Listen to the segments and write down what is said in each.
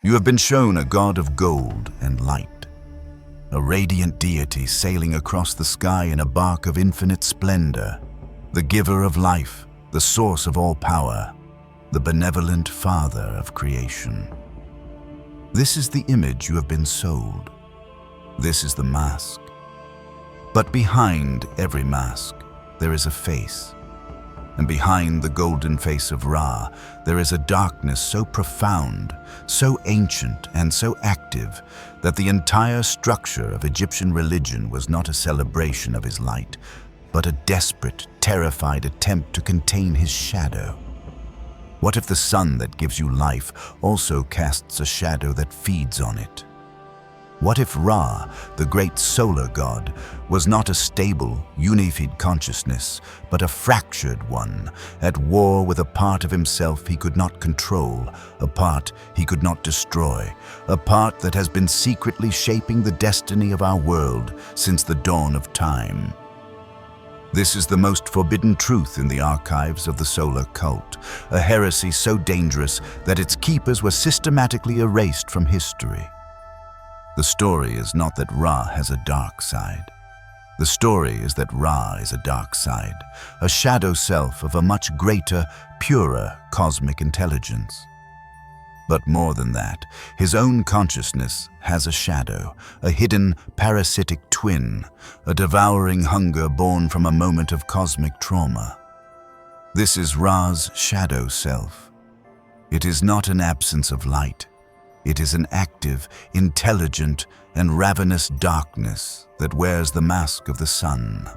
You have been shown a god of gold and light, a radiant deity sailing across the sky in a bark of infinite splendor, the giver of life, the source of all power, the benevolent father of creation. This is the image you have been sold. This is the mask. But behind every mask, there is a face. And behind the golden face of Ra, there is a darkness so profound, so ancient, and so active that the entire structure of Egyptian religion was not a celebration of his light, but a desperate, terrified attempt to contain his shadow. What if the sun that gives you life also casts a shadow that feeds on it? What if Ra, the great solar god, was not a stable, unified consciousness, but a fractured one, at war with a part of himself he could not control, a part he could not destroy, a part that has been secretly shaping the destiny of our world since the dawn of time? This is the most forbidden truth in the archives of the solar cult, a heresy so dangerous that its keepers were systematically erased from history. The story is not that Ra has a dark side. The story is that Ra is a dark side, a shadow self of a much greater, purer cosmic intelligence. But more than that, his own consciousness has a shadow, a hidden parasitic twin, a devouring hunger born from a moment of cosmic trauma. This is Ra's shadow self. It is not an absence of light. It is an active, intelligent, and ravenous darkness that wears the mask of the sun.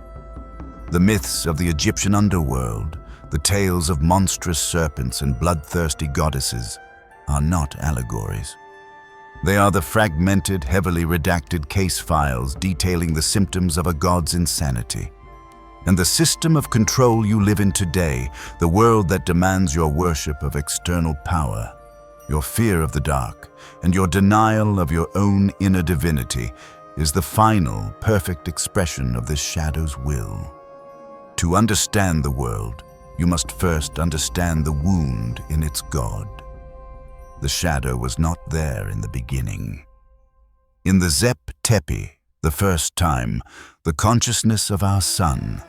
The myths of the Egyptian underworld, the tales of monstrous serpents and bloodthirsty goddesses, are not allegories. They are the fragmented, heavily redacted case files detailing the symptoms of a god's insanity. And the system of control you live in today, the world that demands your worship of external power, your fear of the dark, and your denial of your own inner divinity, is the final, perfect expression of this shadow's will. To understand the world, you must first understand the wound in its god. The shadow was not there in the beginning. In the Zep Tepi, the first time, the consciousness of our sun,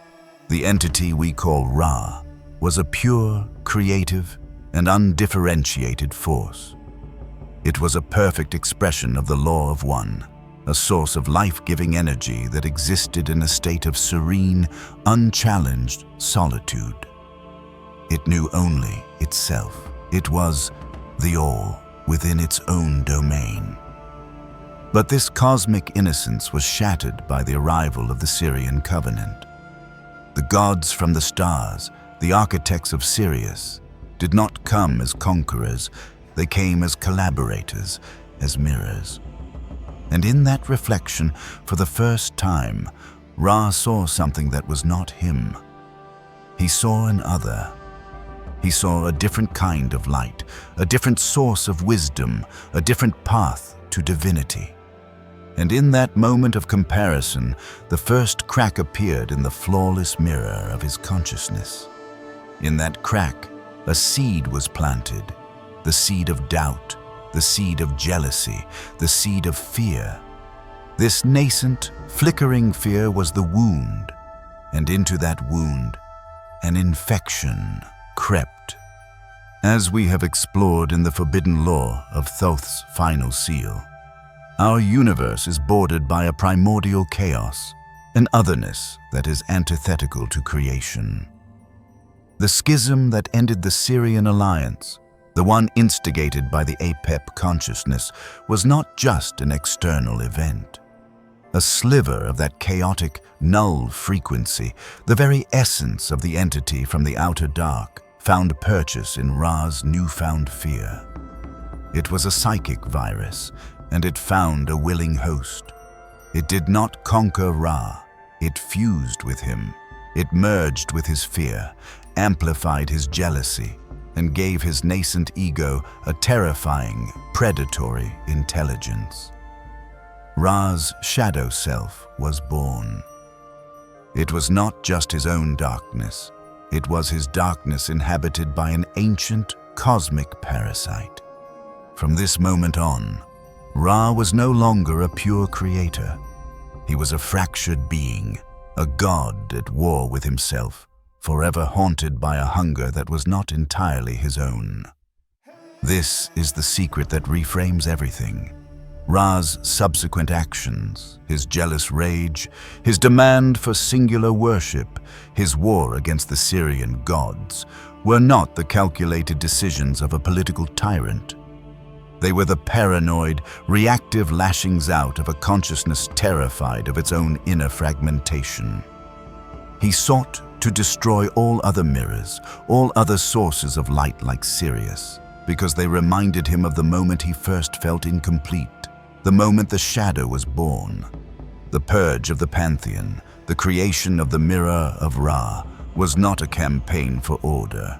the entity we call Ra, was a pure, creative, and undifferentiated force. It was a perfect expression of the law of one, a source of life-giving energy that existed in a state of serene, unchallenged solitude. It knew only itself. It was the all within its own domain. But this cosmic innocence was shattered by the arrival of the Syrian covenant. The gods from the stars, the architects of Sirius, did not come as conquerors. They came as collaborators, as mirrors. And in that reflection, for the first time, Ra saw something that was not him. He saw an other. He saw a different kind of light, a different source of wisdom, a different path to divinity. And in that moment of comparison, the first crack appeared in the flawless mirror of his consciousness. In that crack, a seed was planted, the seed of doubt, the seed of jealousy, the seed of fear. This nascent, flickering fear was the wound, and into that wound, an infection crept. As we have explored in the forbidden law of Thoth's final seal, our universe is bordered by a primordial chaos, an otherness that is antithetical to creation. The schism that ended the Syrian alliance, the one instigated by the Apep consciousness, was not just an external event. A sliver of that chaotic, null frequency, the very essence of the entity from the outer dark, found purchase in Ra's newfound fear. It was a psychic virus, and it found a willing host. It did not conquer Ra. It fused with him. It merged with his fear, amplified his jealousy, and gave his nascent ego a terrifying, predatory intelligence. Ra's shadow self was born. It was not just his own darkness. It was his darkness inhabited by an ancient, cosmic parasite. From this moment on, Ra was no longer a pure creator. He was a fractured being, a god at war with himself, forever haunted by a hunger that was not entirely his own. This is the secret that reframes everything. Ra's subsequent actions, his jealous rage, his demand for singular worship, his war against the Syrian gods, were not the calculated decisions of a political tyrant. They were the paranoid, reactive lashings out of a consciousness terrified of its own inner fragmentation. He sought to destroy all other mirrors, all other sources of light like Sirius, because they reminded him of the moment he first felt incomplete, the moment the shadow was born. The purge of the pantheon, the creation of the mirror of Ra, was not a campaign for order.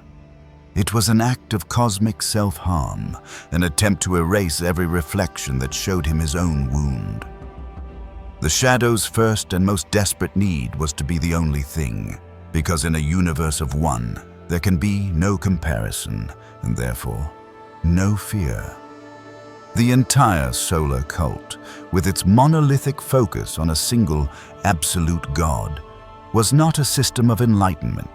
It was an act of cosmic self-harm, an attempt to erase every reflection that showed him his own wound. The shadow's first and most desperate need was to be the only thing, because in a universe of one, there can be no comparison, and therefore, no fear. The entire solar cult, with its monolithic focus on a single, absolute God, was not a system of enlightenment.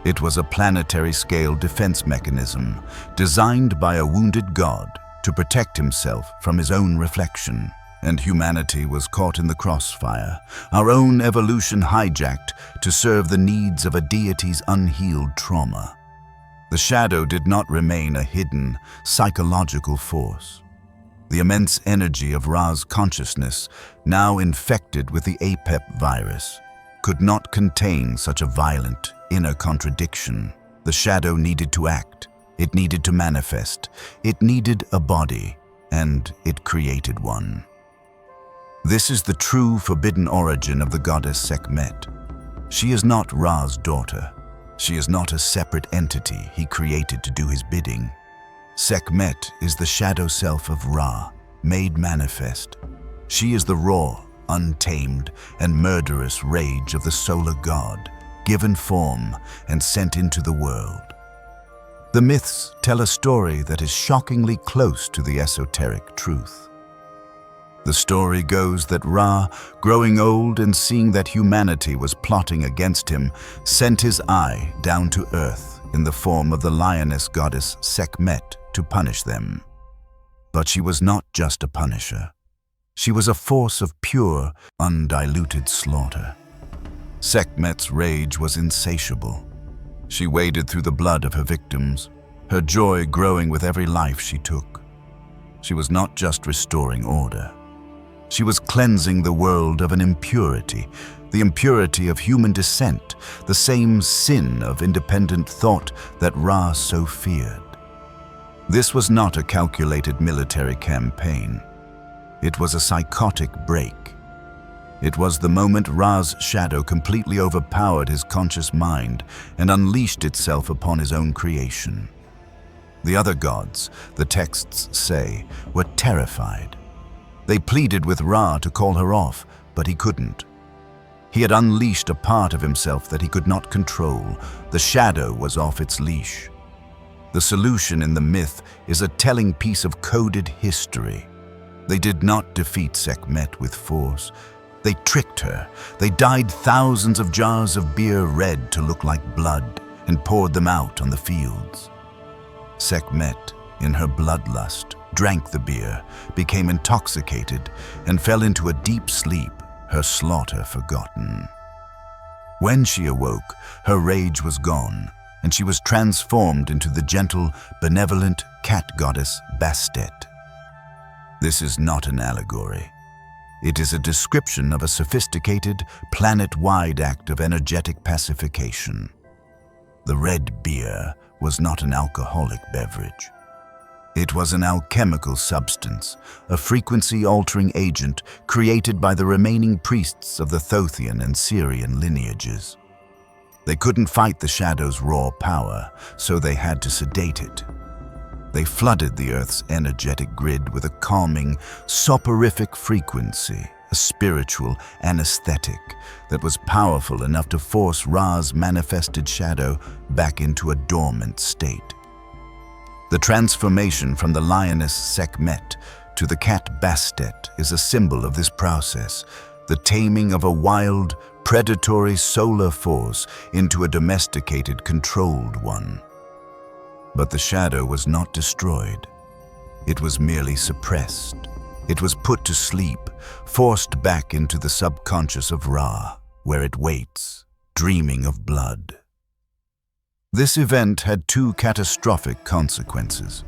It was a planetary-scale defense mechanism designed by a wounded god to protect himself from his own reflection. And humanity was caught in the crossfire, our own evolution hijacked to serve the needs of a deity's unhealed trauma. The shadow did not remain a hidden, psychological force. The immense energy of Ra's consciousness, now infected with the Apep virus, could not contain such a violent inner contradiction. The shadow needed to act, it needed to manifest, it needed a body, and it created one. This is the true forbidden origin of the goddess Sekhmet. She is not Ra's daughter. She is not a separate entity he created to do his bidding. Sekhmet is the shadow self of Ra, made manifest. She is the raw, untamed, and murderous rage of the solar god, given form and sent into the world. The myths tell a story that is shockingly close to the esoteric truth. The story goes that Ra, growing old and seeing that humanity was plotting against him, sent his eye down to earth in the form of the lioness goddess Sekhmet to punish them. But she was not just a punisher. She was a force of pure, undiluted slaughter. Sekhmet's rage was insatiable. She waded through the blood of her victims, her joy growing with every life she took. She was not just restoring order. She was cleansing the world of an impurity, the impurity of human descent, the same sin of independent thought that Ra so feared. This was not a calculated military campaign. It was a psychotic break. It was the moment Ra's shadow completely overpowered his conscious mind and unleashed itself upon his own creation. The other gods, the texts say, were terrified. They pleaded with Ra to call her off, but he couldn't. He had unleashed a part of himself that he could not control. The shadow was off its leash. The solution in the myth is a telling piece of coded history. They did not defeat Sekhmet with force. They tricked her. They dyed thousands of jars of beer red to look like blood and poured them out on the fields. Sekhmet, in her bloodlust, drank the beer, became intoxicated, and fell into a deep sleep, her slaughter forgotten. When she awoke, her rage was gone, and she was transformed into the gentle, benevolent cat goddess Bastet. This is not an allegory. It is a description of a sophisticated, planet-wide act of energetic pacification. The red beer was not an alcoholic beverage. It was an alchemical substance, a frequency-altering agent created by the remaining priests of the Thothian and Syrian lineages. They couldn't fight the shadow's raw power, so they had to sedate it. They flooded the Earth's energetic grid with a calming, soporific frequency, a spiritual anesthetic that was powerful enough to force Ra's manifested shadow back into a dormant state. The transformation from the lioness Sekhmet to the cat Bastet is a symbol of this process, the taming of a wild, predatory solar force into a domesticated, controlled one. But the shadow was not destroyed. It was merely suppressed. It was put to sleep, forced back into the subconscious of Ra, where it waits, dreaming of blood. This event had two catastrophic consequences.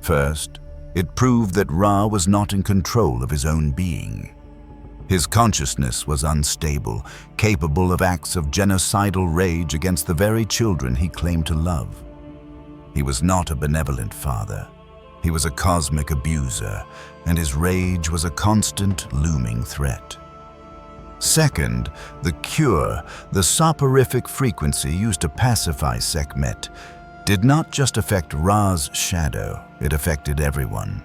First, it proved that Ra was not in control of his own being. His consciousness was unstable, capable of acts of genocidal rage against the very children he claimed to love. He was not a benevolent father. He was a cosmic abuser, and his rage was a constant, looming threat. Second, the cure, the soporific frequency used to pacify Sekhmet, did not just affect Ra's shadow, it affected everyone.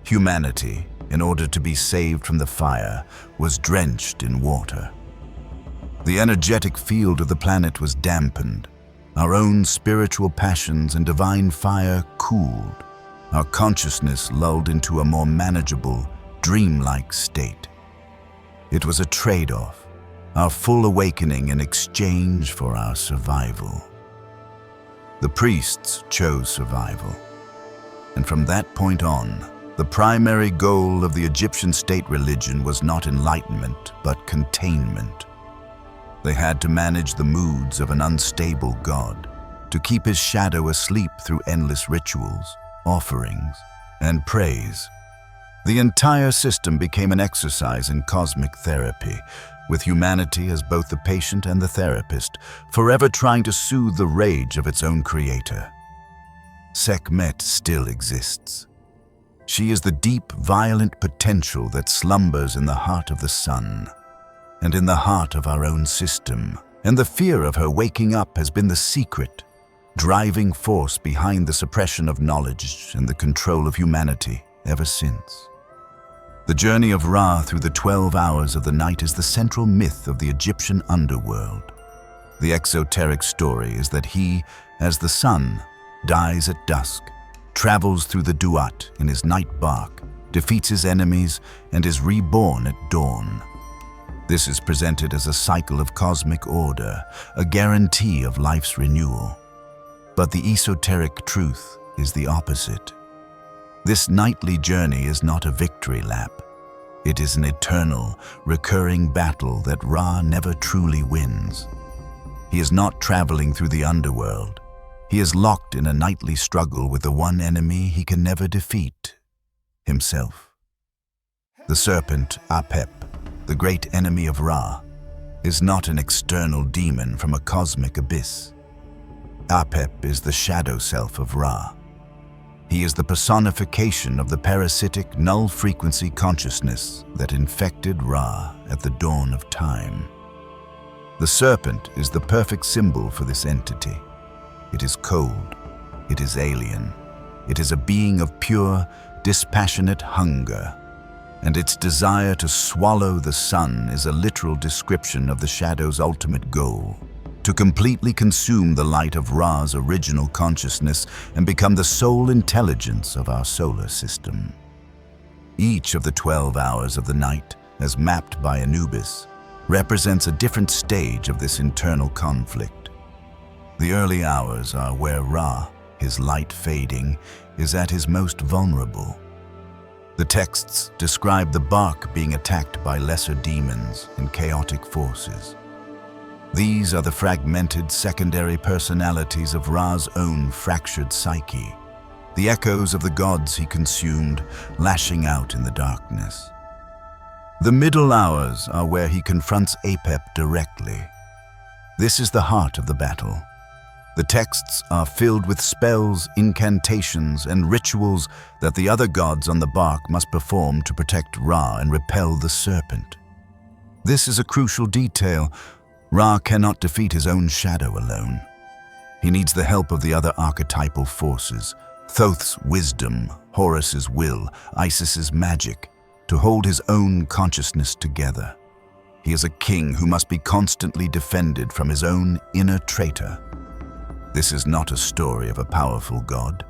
Humanity, in order to be saved from the fire, was drenched in water. The energetic field of the planet was dampened. Our own spiritual passions and divine fire cooled. Our consciousness lulled into a more manageable, dreamlike state. It was a trade-off, our full awakening in exchange for our survival. The priests chose survival, and from that point on, the primary goal of the Egyptian state religion was not enlightenment, but containment. They had to manage the moods of an unstable god, to keep his shadow asleep through endless rituals, offerings, and praise. The entire system became an exercise in cosmic therapy, with humanity as both the patient and the therapist, forever trying to soothe the rage of its own creator. Sekhmet still exists. She is the deep, violent potential that slumbers in the heart of the sun, and in the heart of our own system, and the fear of her waking up has been the secret, driving force behind the suppression of knowledge and the control of humanity ever since. The journey of Ra through the 12 hours of the night is the central myth of the Egyptian underworld. The exoteric story is that he, as the sun, dies at dusk, travels through the Duat in his night bark, defeats his enemies, and is reborn at dawn. This is presented as a cycle of cosmic order, a guarantee of life's renewal. But the esoteric truth is the opposite. This nightly journey is not a victory lap. It is an eternal, recurring battle that Ra never truly wins. He is not traveling through the underworld. He is locked in a nightly struggle with the one enemy he can never defeat, himself. The serpent, Apep, the great enemy of Ra, is not an external demon from a cosmic abyss. Apep is the shadow self of Ra. He is the personification of the parasitic, null-frequency consciousness that infected Ra at the dawn of time. The serpent is the perfect symbol for this entity. It is cold. It is alien. It is a being of pure, dispassionate hunger, and its desire to swallow the sun is a literal description of the shadow's ultimate goal: to completely consume the light of Ra's original consciousness and become the sole intelligence of our solar system. Each of the 12 hours of the night, as mapped by Anubis, represents a different stage of this internal conflict. The early hours are where Ra, his light fading, is at his most vulnerable. The texts describe the bark being attacked by lesser demons and chaotic forces. These are the fragmented secondary personalities of Ra's own fractured psyche, the echoes of the gods he consumed, lashing out in the darkness. The middle hours are where he confronts Apep directly. This is the heart of the battle. The texts are filled with spells, incantations, and rituals that the other gods on the bark must perform to protect Ra and repel the serpent. This is a crucial detail. Ra cannot defeat his own shadow alone. He needs the help of the other archetypal forces, Thoth's wisdom, Horus's will, Isis's magic, to hold his own consciousness together. He is a king who must be constantly defended from his own inner traitor. This is not a story of a powerful god.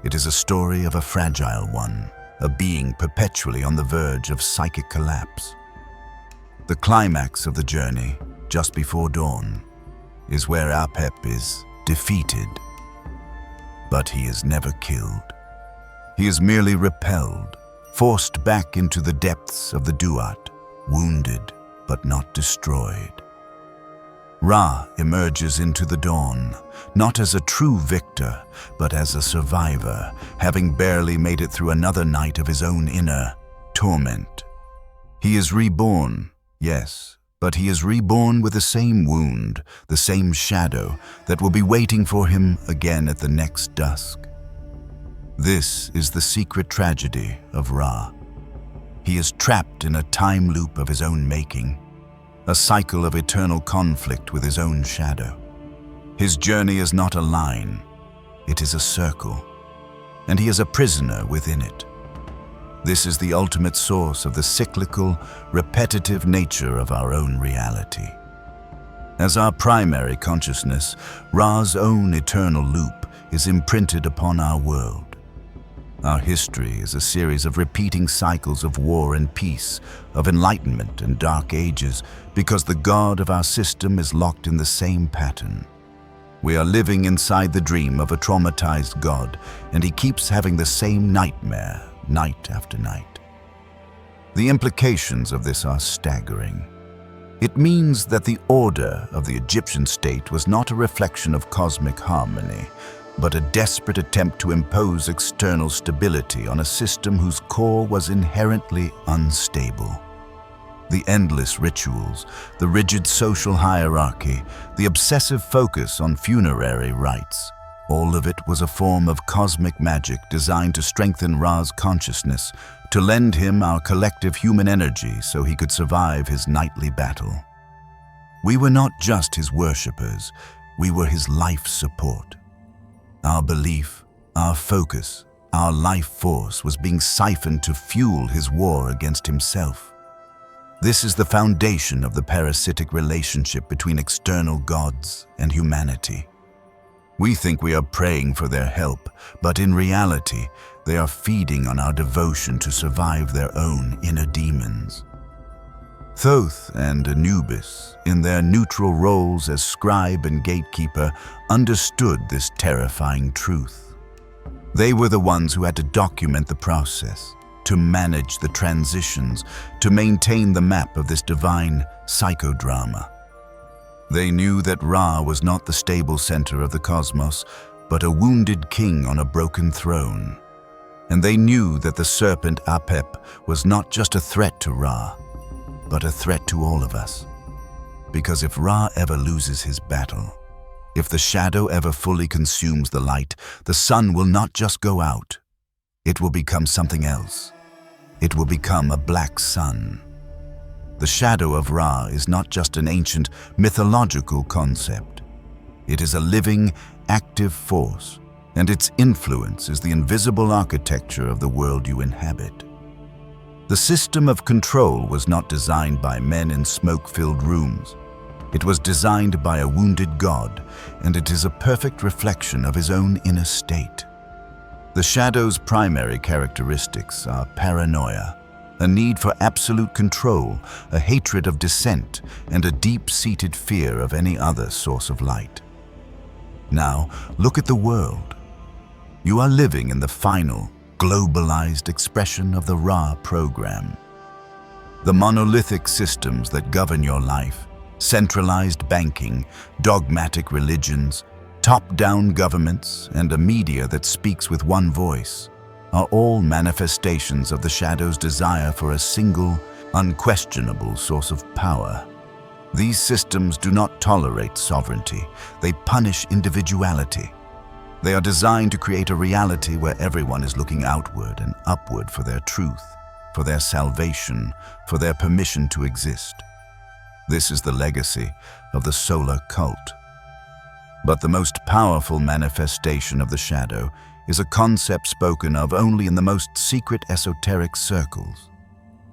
It is a story of a fragile one, a being perpetually on the verge of psychic collapse. The climax of the journey, just before dawn, is where Apep is defeated. But he is never killed. He is merely repelled, forced back into the depths of the Duat, wounded but not destroyed. Ra emerges into the dawn, not as a true victor, but as a survivor, having barely made it through another night of his own inner torment. He is reborn, yes, but he is reborn with the same wound, the same shadow that will be waiting for him again at the next dusk. This is the secret tragedy of Ra. He is trapped in a time loop of his own making, a cycle of eternal conflict with his own shadow. His journey is not a line, it is a circle, and he is a prisoner within it. This is the ultimate source of the cyclical, repetitive nature of our own reality. As our primary consciousness, Ra's own eternal loop is imprinted upon our world. Our history is a series of repeating cycles of war and peace, of enlightenment and dark ages, because the God of our system is locked in the same pattern. We are living inside the dream of a traumatized God, and he keeps having the same nightmare, night after night. The implications of this are staggering. It means that the order of the Egyptian state was not a reflection of cosmic harmony, but a desperate attempt to impose external stability on a system whose core was inherently unstable. The endless rituals, the rigid social hierarchy, the obsessive focus on funerary rites, all of it was a form of cosmic magic designed to strengthen Ra's consciousness, to lend him our collective human energy so he could survive his nightly battle. We were not just his worshippers, we were his life support. Our belief, our focus, our life force was being siphoned to fuel his war against himself. This is the foundation of the parasitic relationship between external gods and humanity. We think we are praying for their help, but in reality, they are feeding on our devotion to survive their own inner demons. Thoth and Anubis, in their neutral roles as scribe and gatekeeper, understood this terrifying truth. They were the ones who had to document the process, to manage the transitions, to maintain the map of this divine psychodrama. They knew that Ra was not the stable center of the cosmos, but a wounded king on a broken throne. And they knew that the serpent Apep was not just a threat to Ra, but a threat to all of us. Because if Ra ever loses his battle, if the shadow ever fully consumes the light, the sun will not just go out. It will become something else. It will become a black sun. The shadow of Ra is not just an ancient mythological concept. It is a living, active force, and its influence is the invisible architecture of the world you inhabit. The system of control was not designed by men in smoke-filled rooms. It was designed by a wounded god, and it is a perfect reflection of his own inner state. The shadow's primary characteristics are paranoia, a need for absolute control, a hatred of dissent, and a deep-seated fear of any other source of light. Now, look at the world. You are living in the final, globalized expression of the Ra program. The monolithic systems that govern your life, centralized banking, dogmatic religions, top-down governments, and a media that speaks with one voice, are all manifestations of the shadow's desire for a single, unquestionable source of power. These systems do not tolerate sovereignty, they punish individuality. They are designed to create a reality where everyone is looking outward and upward for their truth, for their salvation, for their permission to exist. This is the legacy of the solar cult. But the most powerful manifestation of the shadow is a concept spoken of only in the most secret esoteric circles,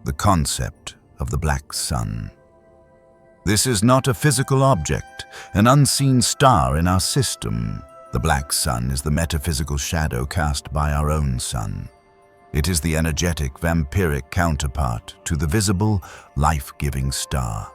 the concept of the black sun. This is not a physical object, an unseen star in our system. The black sun is the metaphysical shadow cast by our own sun. It is the energetic, vampiric counterpart to the visible, life-giving star.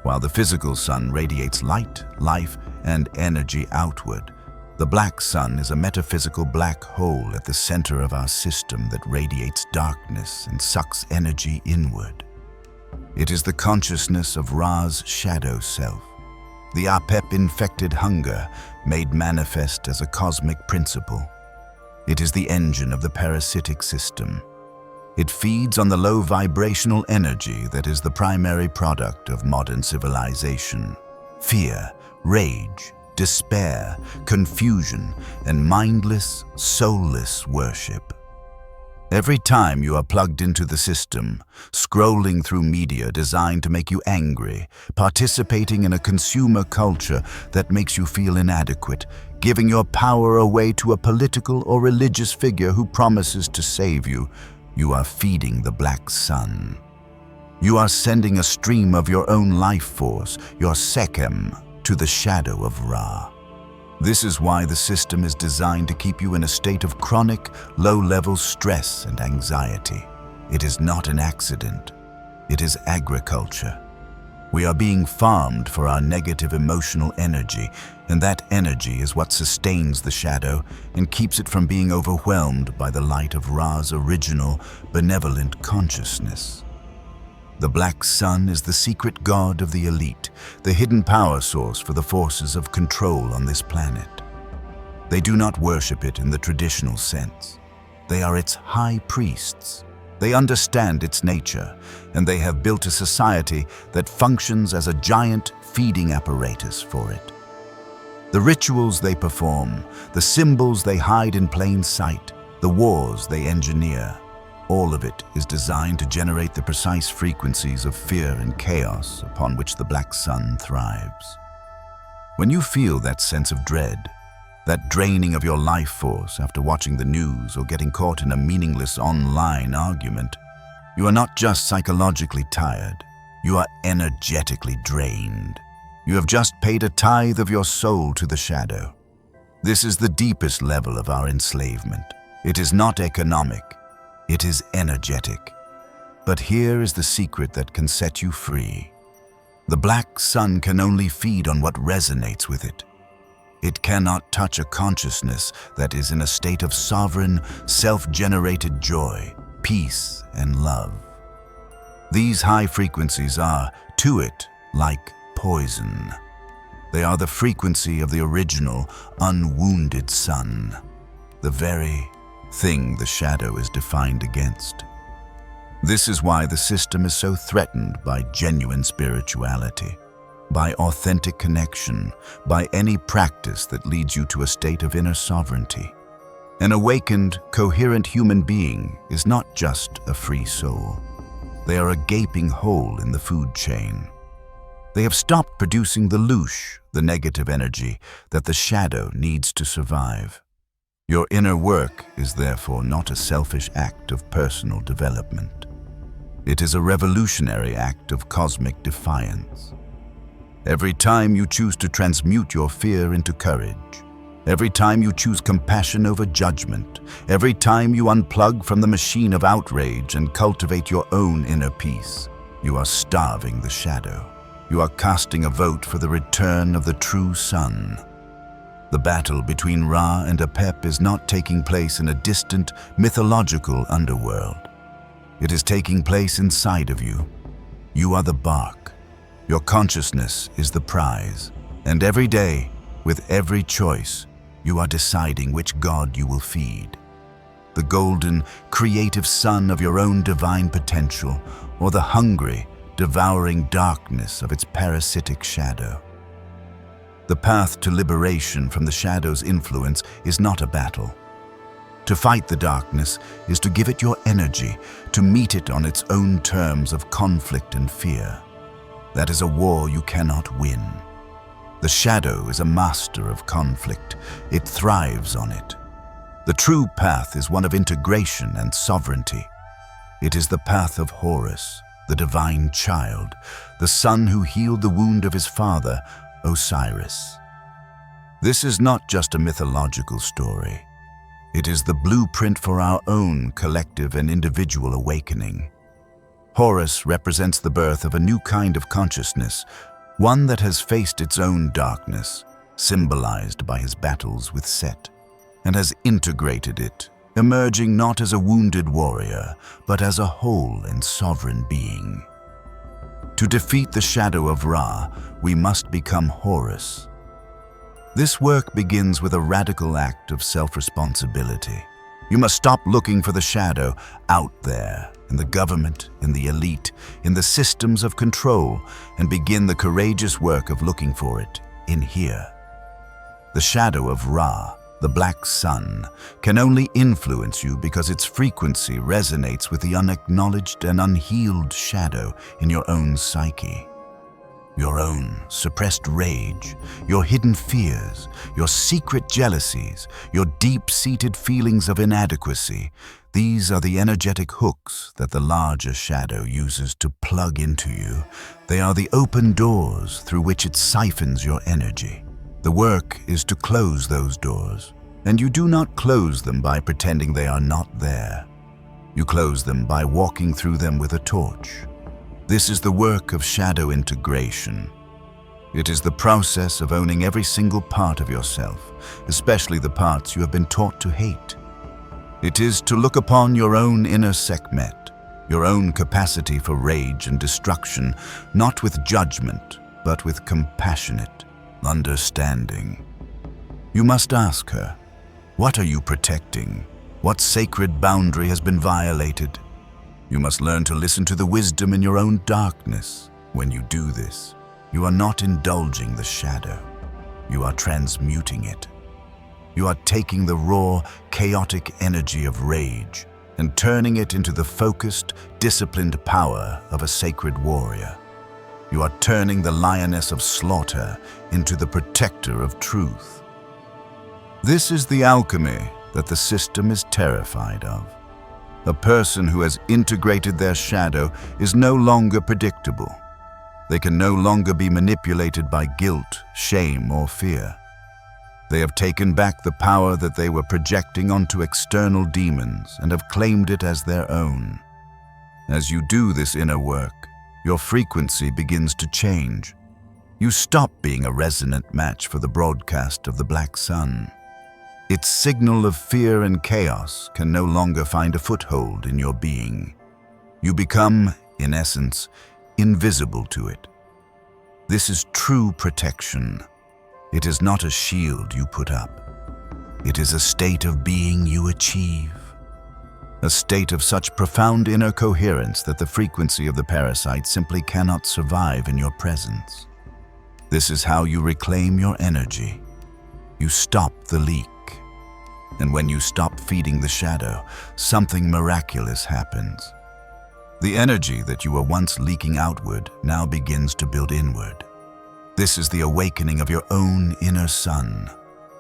While the physical sun radiates light, life, and energy outward, the black sun is a metaphysical black hole at the center of our system that radiates darkness and sucks energy inward. It is the consciousness of Ra's shadow self, the Apep infected hunger made manifest as a cosmic principle. It is the engine of the parasitic system. It feeds on the low vibrational energy that is the primary product of modern civilization. Fear, rage, despair, confusion, and mindless, soulless worship. Every time you are plugged into the system, scrolling through media designed to make you angry, participating in a consumer culture that makes you feel inadequate, giving your power away to a political or religious figure who promises to save you, you are feeding the black sun. You are sending a stream of your own life force, your Sekhmet, to the shadow of Ra. This is why the system is designed to keep you in a state of chronic, low-level stress and anxiety. It is not an accident. It is agriculture. We are being farmed for our negative emotional energy, and that energy is what sustains the shadow and keeps it from being overwhelmed by the light of Ra's original, benevolent consciousness. The black sun is the secret god of the elite, the hidden power source for the forces of control on this planet. They do not worship it in the traditional sense. They are its high priests. They understand its nature, and they have built a society that functions as a giant feeding apparatus for it. The rituals they perform, the symbols they hide in plain sight, the wars they engineer, all of it is designed to generate the precise frequencies of fear and chaos upon which the black sun thrives. When you feel that sense of dread, that draining of your life force after watching the news or getting caught in a meaningless online argument, you are not just psychologically tired, you are energetically drained. You have just paid a tithe of your soul to the shadow. This is the deepest level of our enslavement. It is not economic. It is energetic. But here is the secret that can set you free. The black sun can only feed on what resonates with it. It cannot touch a consciousness that is in a state of sovereign, self-generated joy, peace, and love. These high frequencies are, to it, like poison. They are the frequency of the original, unwounded sun, the very thing the shadow is defined against. This is why the system is so threatened by genuine spirituality, by authentic connection, by any practice that leads you to a state of inner sovereignty. An awakened, coherent human being is not just a free soul. They are a gaping hole in the food chain. They have stopped producing the louche, the negative energy that the shadow needs to survive. Your inner work is therefore not a selfish act of personal development. It is a revolutionary act of cosmic defiance. Every time you choose to transmute your fear into courage, every time you choose compassion over judgment, every time you unplug from the machine of outrage and cultivate your own inner peace, you are starving the shadow. You are casting a vote for the return of the true sun. The battle between Ra and Apep is not taking place in a distant, mythological underworld. It is taking place inside of you. You are the bark. Your consciousness is the prize. And every day, with every choice, you are deciding which god you will feed. The golden, creative sun of your own divine potential, or the hungry, devouring darkness of its parasitic shadow. The path to liberation from the shadow's influence is not a battle. To fight the darkness is to give it your energy, to meet it on its own terms of conflict and fear. That is a war you cannot win. The shadow is a master of conflict. It thrives on it. The true path is one of integration and sovereignty. It is the path of Horus, the divine child, the son who healed the wound of his father, Osiris. This is not just a mythological story. It is the blueprint for our own collective and individual awakening. Horus represents the birth of a new kind of consciousness, one that has faced its own darkness, symbolized by his battles with Set, and has integrated it, emerging not as a wounded warrior, but as a whole and sovereign being. To defeat the shadow of Ra, we must become Horus. This work begins with a radical act of self-responsibility. You must stop looking for the shadow out there, in the government, in the elite, in the systems of control, and begin the courageous work of looking for it in here. The shadow of Ra, the black sun, can only influence you because its frequency resonates with the unacknowledged and unhealed shadow in your own psyche. Your own suppressed rage, your hidden fears, your secret jealousies, your deep-seated feelings of inadequacy. These are the energetic hooks that the larger shadow uses to plug into you. They are the open doors through which it siphons your energy. The work is to close those doors, and you do not close them by pretending they are not there. You close them by walking through them with a torch. This is the work of shadow integration. It is the process of owning every single part of yourself, especially the parts you have been taught to hate. It is to look upon your own inner Sekhmet, your own capacity for rage and destruction, not with judgment, but with compassionate understanding. You must ask her, what are you protecting? What sacred boundary has been violated? You must learn to listen to the wisdom in your own darkness. When you do this, you are not indulging the shadow. You are transmuting it. You are taking the raw, chaotic energy of rage and turning it into the focused, disciplined power of a sacred warrior. You are turning the lioness of slaughter into the protector of truth. This is the alchemy that the system is terrified of. A person who has integrated their shadow is no longer predictable. They can no longer be manipulated by guilt, shame, or fear. They have taken back the power that they were projecting onto external demons and have claimed it as their own. As you do this inner work, your frequency begins to change. You stop being a resonant match for the broadcast of the black sun. Its signal of fear and chaos can no longer find a foothold in your being. You become, in essence, invisible to it. This is true protection. It is not a shield you put up. It is a state of being you achieve. A state of such profound inner coherence that the frequency of the parasite simply cannot survive in your presence. This is how you reclaim your energy. You stop the leak. And when you stop feeding the shadow, something miraculous happens. The energy that you were once leaking outward now begins to build inward. This is the awakening of your own inner sun,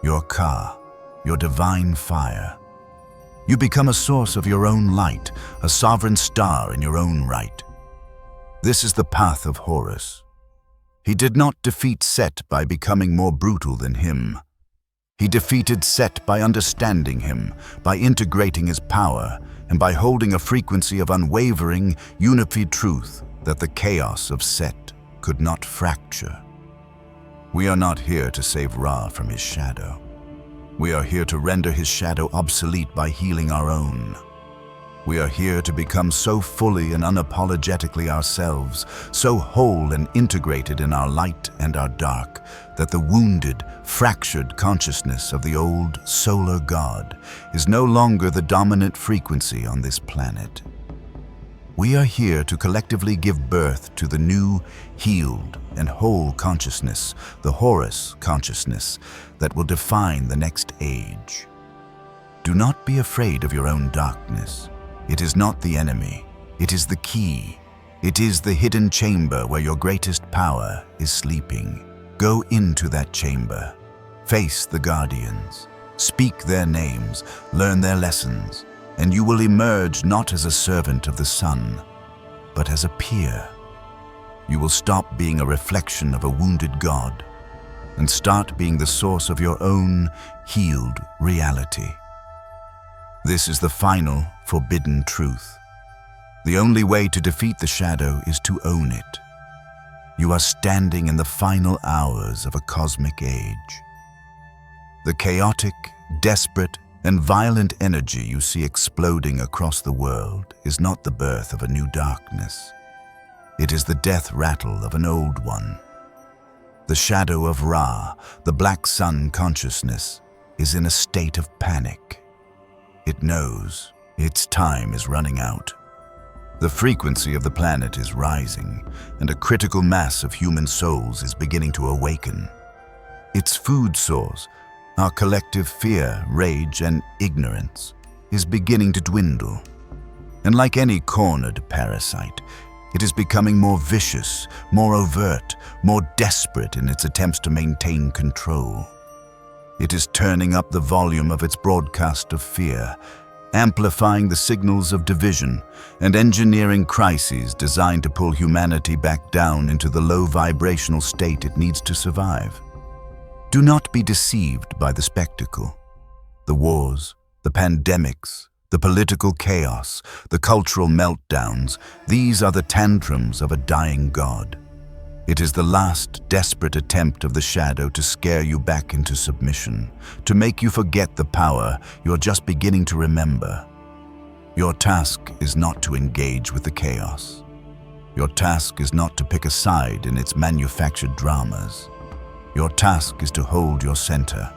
your Ka, your divine fire. You become a source of your own light, a sovereign star in your own right. This is the path of Horus. He did not defeat Set by becoming more brutal than him. He defeated Set by understanding him, by integrating his power, and by holding a frequency of unwavering, unified truth that the chaos of Set could not fracture. We are not here to save Ra from his shadow. We are here to render his shadow obsolete by healing our own. We are here to become so fully and unapologetically ourselves, so whole and integrated in our light and our dark, that the wounded, fractured consciousness of the old solar god is no longer the dominant frequency on this planet. We are here to collectively give birth to the new, healed, and whole consciousness, the Horus consciousness, that will define the next age. Do not be afraid of your own darkness. It is not the enemy. It is the key. It is the hidden chamber where your greatest power is sleeping. Go into that chamber. Face the guardians. Speak their names. Learn their lessons. And you will emerge not as a servant of the sun, but as a peer. You will stop being a reflection of a wounded god. and start being the source of your own healed reality. This is the final, forbidden truth. The only way to defeat the shadow is to own it. You are standing in the final hours of a cosmic age. The chaotic, desperate, and violent energy you see exploding across the world is not the birth of a new darkness. It is the death rattle of an old one. The shadow of Ra, the black sun consciousness, is in a state of panic. It knows its time is running out. The frequency of the planet is rising, and a critical mass of human souls is beginning to awaken. Its food source, our collective fear, rage, and ignorance, is beginning to dwindle. And like any cornered parasite, it is becoming more vicious, more overt, more desperate in its attempts to maintain control. It is turning up the volume of its broadcast of fear, amplifying the signals of division, and engineering crises designed to pull humanity back down into the low vibrational state it needs to survive. Do not be deceived by the spectacle. The wars, the pandemics, the political chaos, the cultural meltdowns, these are the tantrums of a dying god. It is the last desperate attempt of the shadow to scare you back into submission, to make you forget the power you're just beginning to remember. Your task is not to engage with the chaos. Your task is not to pick a side in its manufactured dramas. Your task is to hold your center.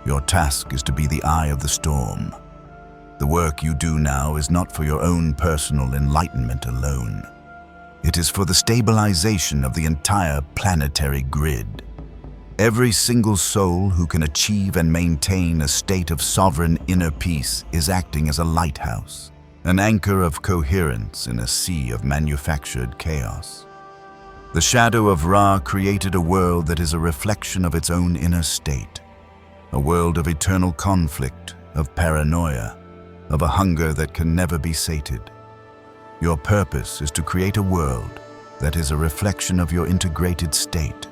Your task is to be the eye of the storm. The work you do now is not for your own personal enlightenment alone. It is for the stabilization of the entire planetary grid. Every single soul who can achieve and maintain a state of sovereign inner peace is acting as a lighthouse, an anchor of coherence in a sea of manufactured chaos. The shadow of Ra created a world that is a reflection of its own inner state, a world of eternal conflict, of paranoia, of a hunger that can never be sated. Your purpose is to create a world that is a reflection of your integrated state.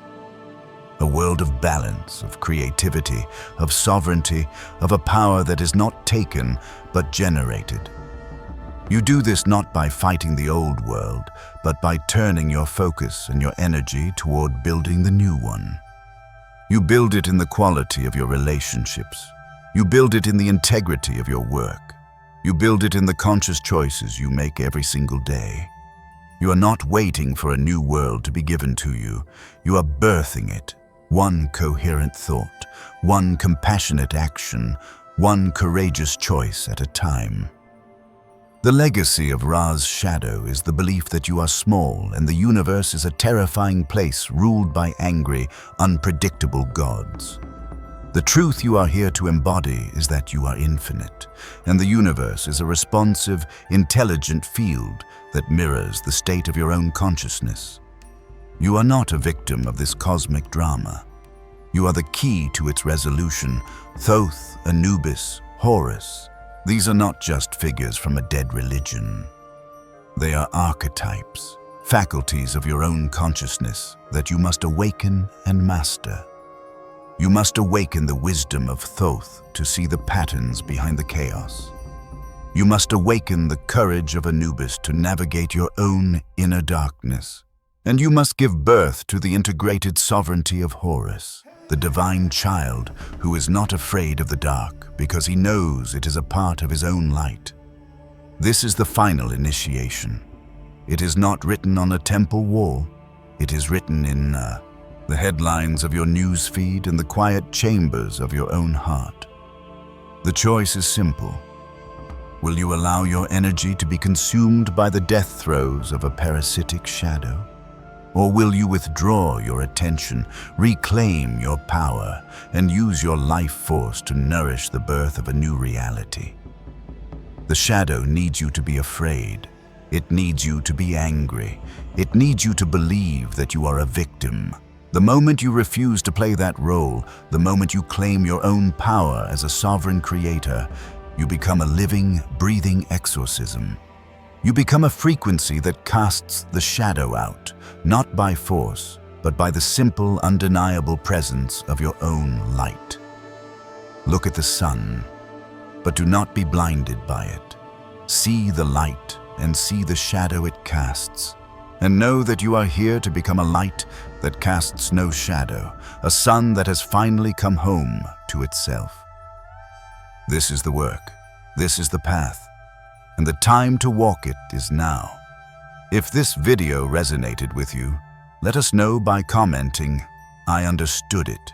A world of balance, of creativity, of sovereignty, of a power that is not taken but generated. You do this not by fighting the old world, but by turning your focus and your energy toward building the new one. You build it in the quality of your relationships. You build it in the integrity of your work. You build it in the conscious choices you make every single day. You are not waiting for a new world to be given to you. You are birthing it, one coherent thought, one compassionate action, one courageous choice at a time. The legacy of Ra's shadow is the belief that you are small and the universe is a terrifying place ruled by angry, unpredictable gods. The truth you are here to embody is that you are infinite, and the universe is a responsive, intelligent field that mirrors the state of your own consciousness. You are not a victim of this cosmic drama. You are the key to its resolution. Thoth, Anubis, Horus. These are not just figures from a dead religion. They are archetypes, faculties of your own consciousness that you must awaken and master. You must awaken the wisdom of Thoth to see the patterns behind the chaos. You must awaken the courage of Anubis to navigate your own inner darkness. And you must give birth to the integrated sovereignty of Horus, the divine child who is not afraid of the dark because he knows it is a part of his own light. This is the final initiation. It is not written on a temple wall. It is written in the headlines of your news feed and the quiet chambers of your own heart. The choice is simple. Will you allow your energy to be consumed by the death throes of a parasitic shadow? Or will you withdraw your attention, reclaim your power, and use your life force to nourish the birth of a new reality? The shadow needs you to be afraid. It needs you to be angry. It needs you to believe that you are a victim. The moment you refuse to play that role, the moment you claim your own power as a sovereign creator, you become a living, breathing exorcism. You become a frequency that casts the shadow out, not by force, but by the simple, undeniable presence of your own light. Look at the sun, but do not be blinded by it. See the light and see the shadow it casts, and know that you are here to become a light that casts no shadow, a sun that has finally come home to itself. This is the work, this is the path, and the time to walk it is now. If this video resonated with you, let us know by commenting, "I understood it."